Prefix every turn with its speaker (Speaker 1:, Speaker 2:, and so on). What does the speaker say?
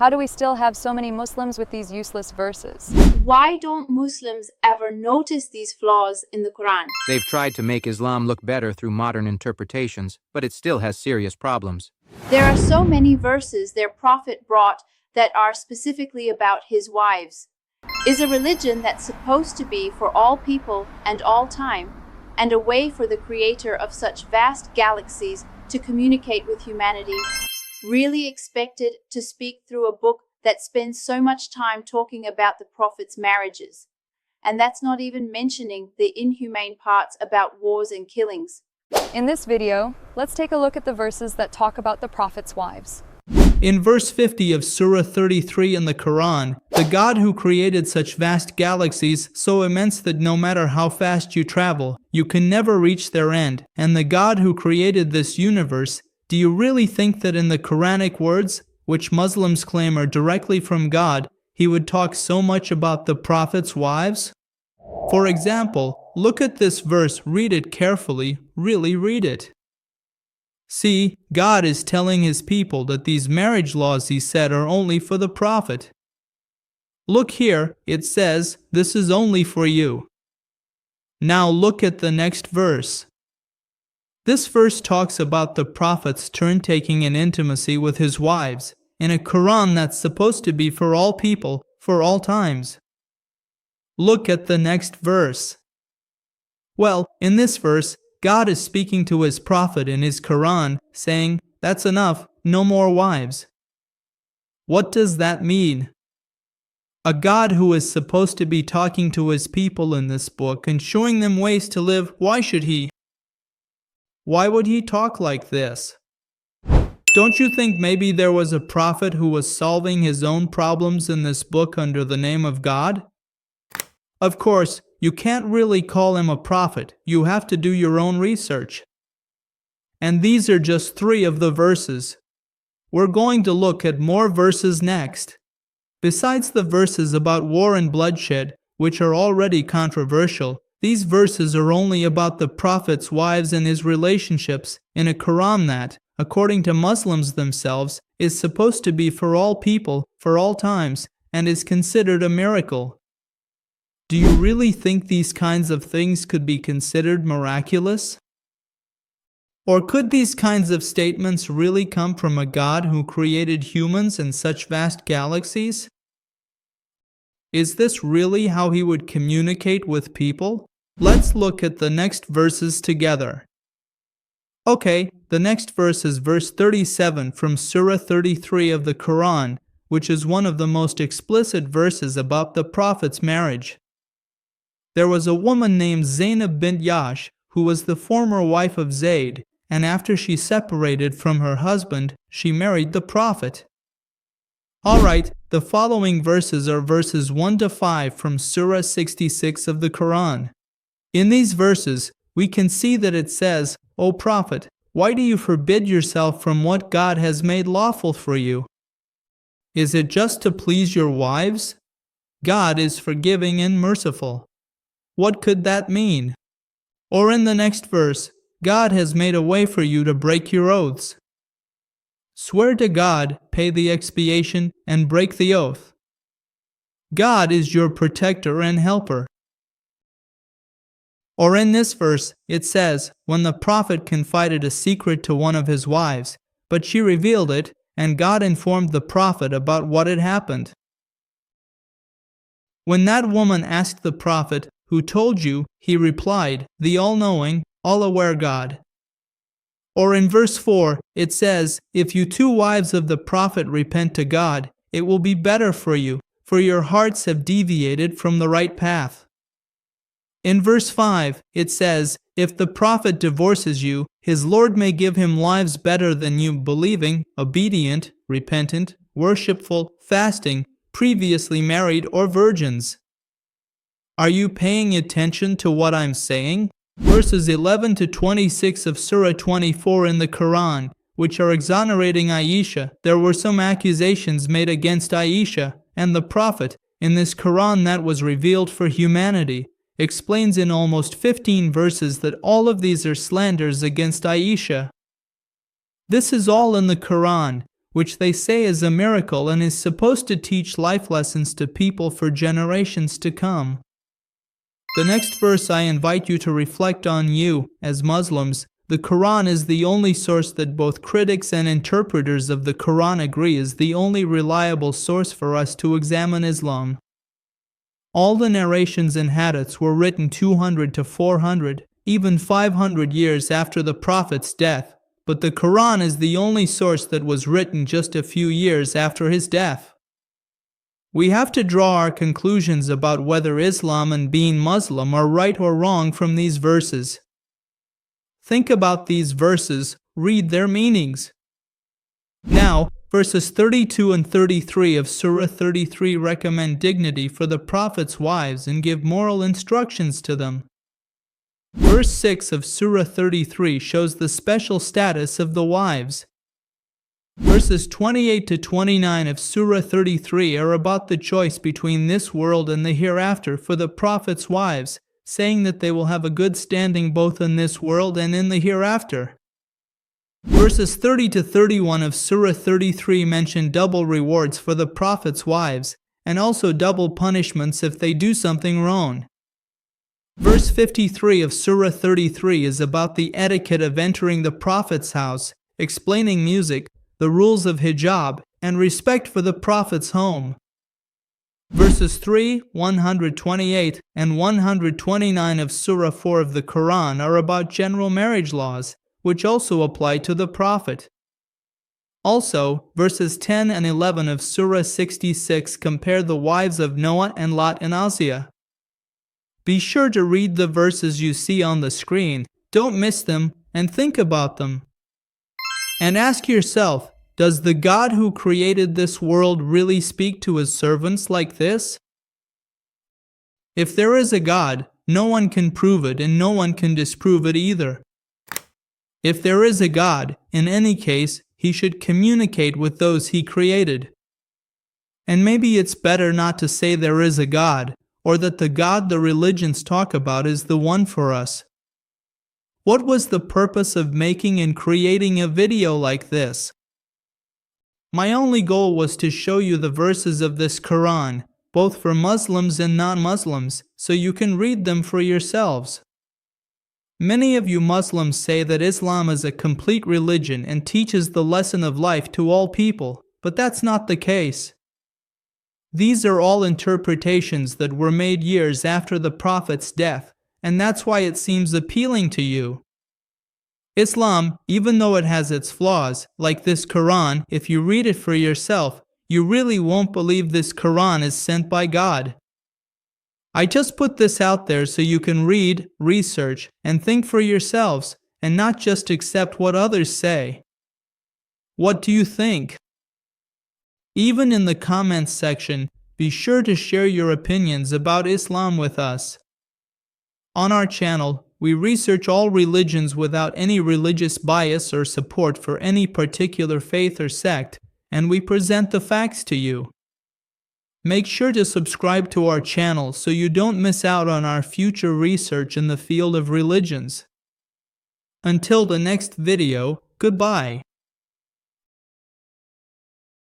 Speaker 1: How do we still have so many Muslims with these useless verses?
Speaker 2: Why don't Muslims ever notice these flaws in the Quran?
Speaker 3: They've tried to make Islam look better through modern interpretations, but it still has serious problems.
Speaker 2: There are so many verses their prophet brought that are specifically about his wives. Is a religion that's supposed to be for all people and all time, and a way for the creator of such vast galaxies to communicate with humanity, really expected to speak through a book that spends so much time talking about the prophet's marriages? And that's not even mentioning the inhumane parts about wars and killings.
Speaker 1: In this video, let's take a look at the verses that talk about the prophet's wives.
Speaker 4: In verse 50 of Surah 33 in the Quran, the God who created such vast galaxies so immense that no matter how fast you travel, you can never reach their end, and the God who created this universe, do you really think that in the Quranic words, which Muslims claim are directly from God, he would talk so much about the prophet's wives? For example, look at this verse, read it carefully, really read it. See, God is telling his people that these marriage laws he said are only for the prophet. Look here, it says, this is only for you. Now look at the next verse. This verse talks about the prophet's turn-taking in intimacy with his wives, in a Quran that's supposed to be for all people, for all times. Look at the next verse. Well, in this verse, God is speaking to his prophet in his Quran, saying, that's enough, no more wives. What does that mean? A God who is supposed to be talking to his people in this book and showing them ways to live, why should he? Why would he talk like this? Don't you think maybe there was a prophet who was solving his own problems in this book under the name of God? Of course, you can't really call him a prophet. You have to do your own research. And these are just 3 of the verses. We're going to look at more verses next. Besides the verses about war and bloodshed, which are already controversial, these verses are only about the prophet's wives and his relationships in a Quran that, according to Muslims themselves, is supposed to be for all people, for all times, and is considered a miracle. Do you really think these kinds of things could be considered miraculous? Or could these kinds of statements really come from a God who created humans in such vast galaxies? Is this really how he would communicate with people? Let's look at the next verses together. Okay, the next verse is verse 37 from Surah 33 of the Quran, which is one of the most explicit verses about the prophet's marriage. There was a woman named Zainab bint Yash who was the former wife of Zayd, and after she separated from her husband, she married the prophet. Alright, the following verses are verses 1 to 5 from Surah 66 of the Quran. In these verses, we can see that it says, O Prophet, why do you forbid yourself from what God has made lawful for you? Is it just to please your wives? God is forgiving and merciful. What could that mean? Or in the next verse, God has made a way for you to break your oaths. Swear to God, pay the expiation, and break the oath. God is your protector and helper. Or in this verse, it says, when the prophet confided a secret to one of his wives, but she revealed it, and God informed the prophet about what had happened. When that woman asked the prophet, who told you, he replied, the all-knowing, all-aware God. Or in verse 4, it says, if you 2 wives of the prophet repent to God, it will be better for you, for your hearts have deviated from the right path. In verse 5, it says, if the prophet divorces you, his Lord may give him lives better than you, believing, obedient, repentant, worshipful, fasting, previously married, or virgins. Are you paying attention to what I'm saying? Verses 11 to 26 of Surah 24 in the Quran, which are exonerating Aisha. There were some accusations made against Aisha and the Prophet in this Quran that was revealed for humanity. Explains in almost 15 verses that all of these are slanders against Aisha. This is all in the Quran. which they say is a miracle and is supposed to teach life lessons to people for generations to come. The next verse I invite you to reflect on. You, as Muslims, the Quran is the only source that both critics and interpreters of the Quran agree is the only reliable source for us to examine Islam. All the narrations and hadiths were written 200 to 400, even 500 years after the Prophet's death, but the Quran is the only source that was written just a few years after his death. We have to draw our conclusions about whether Islam and being Muslim are right or wrong from these verses. Think about these verses, read their meanings. Now, verses 32 and 33 of Surah 33 recommend dignity for the Prophet's wives and give moral instructions to them. Verse 6 of Surah 33 shows the special status of the wives. Verses 28 to 29 of Surah 33 are about the choice between this world and the hereafter for the Prophet's wives, saying that they will have a good standing both in this world and in the hereafter. Verses 30 to 31 of Surah 33 mention double rewards for the Prophet's wives, and also double punishments if they do something wrong. Verse 53 of Surah 33 is about the etiquette of entering the Prophet's house, explaining music, the rules of hijab, and respect for the Prophet's home. Verses 3, 128, and 129 of Surah 4 of the Quran are about general marriage laws, which also apply to the Prophet. Also, verses 10 and 11 of Surah 66 compare the wives of Noah and Lot and Asiya. Be sure to read the verses you see on the screen, don't miss them, and think about them. And ask yourself, does the God who created this world really speak to his servants like this? If there is a God, no one can prove it and no one can disprove it either. If there is a God, in any case, he should communicate with those he created. And maybe it's better not to say there is a God, or that the God the religions talk about is the one for us. What was the purpose of making and creating a video like this? My only goal was to show you the verses of this Quran, both for Muslims and non-Muslims, so you can read them for yourselves. Many of you Muslims say that Islam is a complete religion and teaches the lesson of life to all people, but that's not the case. These are all interpretations that were made years after the Prophet's death, and that's why it seems appealing to you. Islam, even though it has its flaws, like this Quran, if you read it for yourself, you really won't believe this Quran is sent by God. I just put this out there so you can read, research, and think for yourselves, and not just accept what others say. What do you think? Even in the comments section, be sure to share your opinions about Islam with us. On our channel, we research all religions without any religious bias or support for any particular faith or sect, and we present the facts to you. Make sure to subscribe to our channel so you don't miss out on our future research in the field of religions. Until the next video, goodbye.